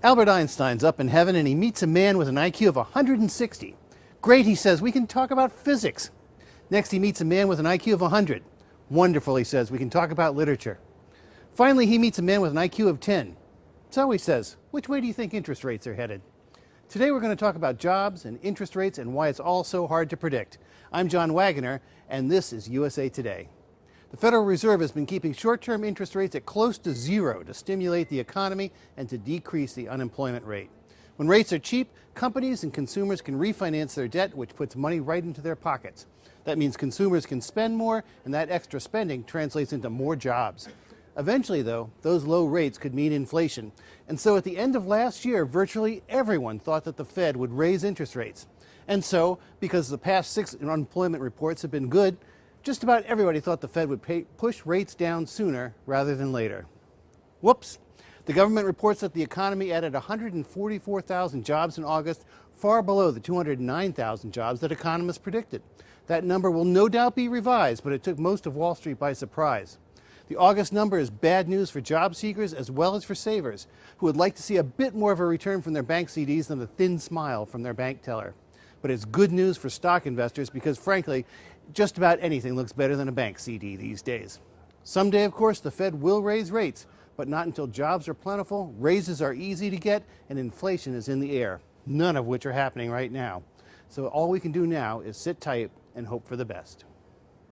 Albert Einstein's up in heaven and he meets a man with an IQ of 160. Great, he says, we can talk about physics. Next, he meets a man with an IQ of 100. Wonderful, he says, we can talk about literature. Finally, he meets a man with an IQ of 10. So he says, which way do you think interest rates are headed? Today we're going to talk about jobs and interest rates and why it's all so hard to predict. I'm John Waggoner, and this is USA Today. The Federal Reserve has been keeping short-term interest rates at close to zero to stimulate the economy and to decrease the unemployment rate. When rates are cheap, companies and consumers can refinance their debt, which puts money right into their pockets. That means consumers can spend more, and that extra spending translates into more jobs. Eventually, though, those low rates could mean inflation. And so at the end of last year, virtually everyone thought that the Fed would raise interest rates. And so, because the past 6 unemployment reports have been good, just about everybody thought the Fed would push rates down sooner rather than later. Whoops! The government reports that the economy added 144,000 jobs in August, far below the 209,000 jobs that economists predicted. That number will no doubt be revised, but it took most of Wall Street by surprise. The August number is bad news for job seekers as well as for savers, who would like to see a bit more of a return from their bank CDs than a thin smile from their bank teller. But it's good news for stock investors because, frankly, just about anything looks better than a bank CD these days. Someday, of course, the Fed will raise rates, but not until jobs are plentiful, raises are easy to get, and inflation is in the air, none of which are happening right now. So all we can do now is sit tight and hope for the best.